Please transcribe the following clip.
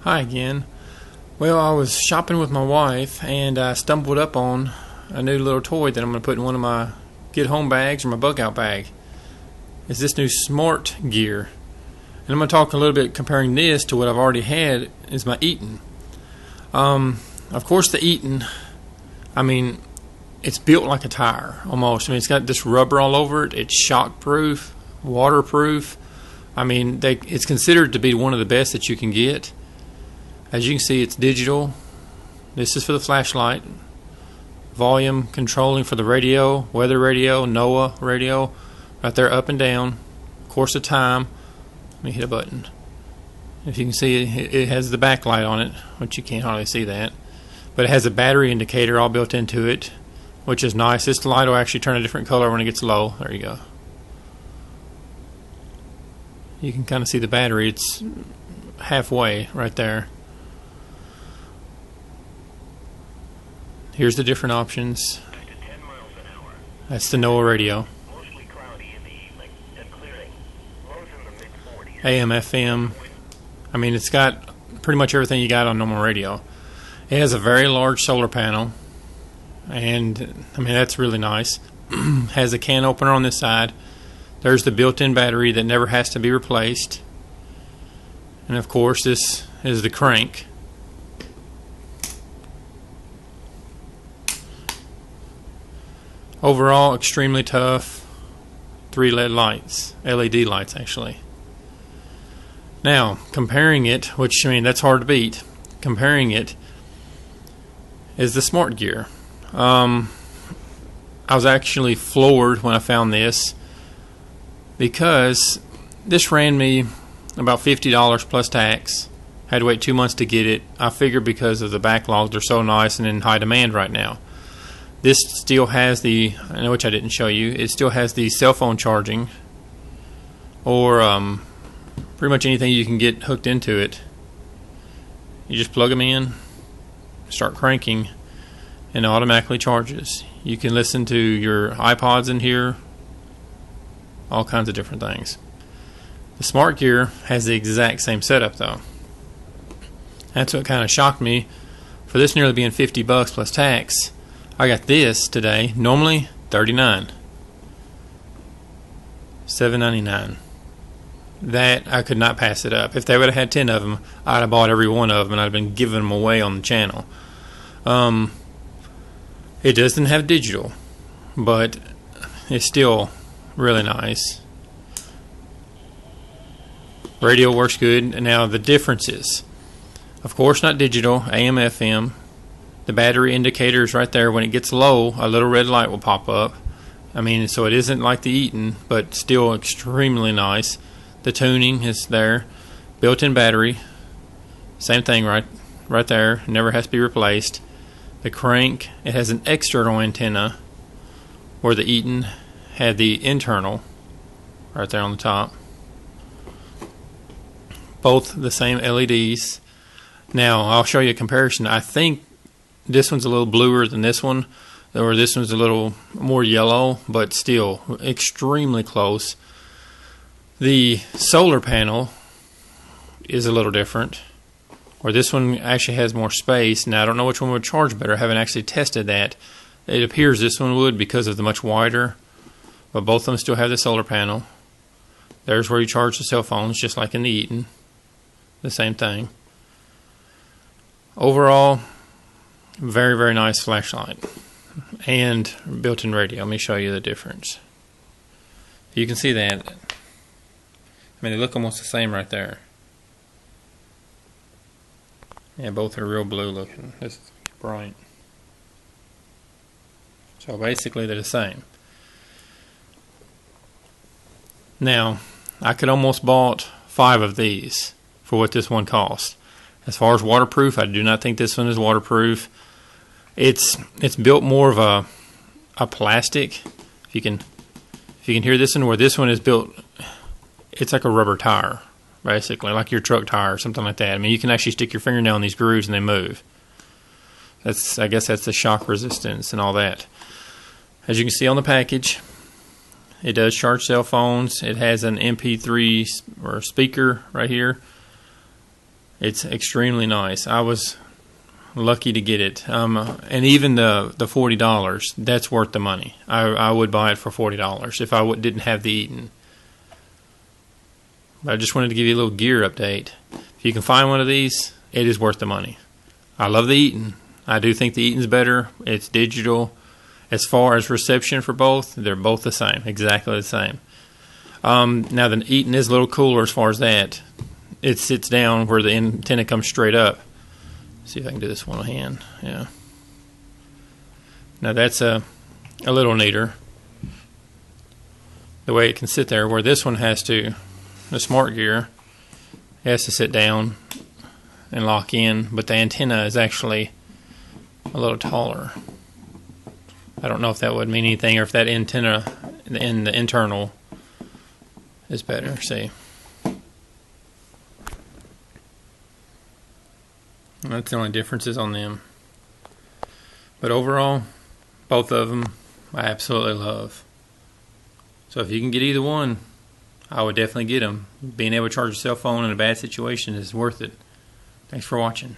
Hi again. Well, I was shopping with my wife and I stumbled up on a new little toy that I'm going to put in one of my get home bags or my bug out bag. It's this new Smart Gear. And I'm going to talk a little bit comparing this to what I've already had is my Eaton. Of course the Eaton, it's built like a tire almost. It's got this rubber all over it. It's shock proof, waterproof. It's considered to be one of the best that you can get. As you can see, it's digital. This is for the flashlight. Volume controlling for the radio, weather radio, NOAA radio, right there up and down. Course of time. Let me hit a button. If you can see, it has the backlight on it, which you can't hardly see that. But it has a battery indicator all built into it, which is nice. This light will actually turn a different color when it gets low. There you go. You can kind of see the battery. It's halfway right there. Here's the different options. That's the NOAA radio. AM, FM. It's got pretty much everything you got on normal radio. It has a very large solar panel, and that's really nice. Has a can opener on this side. There's the built-in battery that never has to be replaced. And of course, this is the crank. Overall, extremely tough. 3 LED lights, LED lights actually. Now, comparing it, which that's hard to beat. Comparing it is the Smart Gear. I was actually floored when I found this because this ran me about $50 plus tax. Had to wait 2 months to get it. I figured because of the backlogs, they're so nice and in high demand right now. This still has which I didn't show you, it still has the cell phone charging, or pretty much anything you can get hooked into it. You just plug them in, start cranking, and it automatically charges. You can listen to your iPods in here, all kinds of different things. The Smart Gear has the exact same setup though. That's what kind of shocked me. For this nearly being $50 plus tax, I got this today, normally $39, $7.99. That I could not pass it up. If they would have had 10 of them, I'd have bought every one of them and I'd have been giving them away on the channel. It doesn't have digital, but it's still really nice. Radio works good. Now the differences, of course, not digital, AM, FM. The battery indicator is right there. When it gets low, a little red light will pop up. So it isn't like the Eaton, but still extremely nice. The tuning is there. Built-in battery. Same thing right there. Never has to be replaced. The crank, it has an external antenna where the Eaton had the internal right there on the top. Both the same LEDs. Now, I'll show you a comparison. I think this one's a little bluer than this one, or this one's a little more yellow, but still extremely close. The solar panel is a little different, or this one actually has more space. Now, I don't know which one would charge better. I haven't actually tested that. It appears this one would because of the much wider, but both of them still have the solar panel. There's where you charge the cell phones, just like in the Eaton. The same thing. Overall, very, very nice flashlight and built-in radio. Let me show you the difference. You can see that. They look almost the same right there. Yeah, both are real blue looking. This is bright. So basically they're the same. Now, I could almost bought 5 of these for what this one cost. As far as waterproof, I do not think this one is waterproof. It's built more of a plastic. If you can hear this one, where this one is built, it's like a rubber tire, basically, like your truck tire or something like that. You can actually stick your fingernail in these grooves and they move. I guess that's the shock resistance and all that. As you can see on the package, it does charge cell phones. It has an MP3 or speaker right here. It's extremely nice. I was lucky to get it. And even the $40, that's worth the money. I would buy it for $40 if I didn't have the Eaton. But I just wanted to give you a little gear update. If you can find one of these, it is worth the money. I love the Eaton. I do think the Eaton's better. It's digital. As far as reception for both, they're both the same, exactly the same. Now the Eaton is a little cooler as far as that. It sits down where the antenna comes straight up. See if I can do this one hand. Yeah. Now that's a little neater. The way it can sit there, where this one has to, the Smart Gear, has to sit down and lock in, but the antenna is actually a little taller. I don't know if that would mean anything, or if that antenna in the internal is better. See, that's the only differences on them. But overall, both of them I absolutely love. So if you can get either one, I would definitely get them. Being able to charge your cell phone in a bad situation is worth it. Thanks for watching.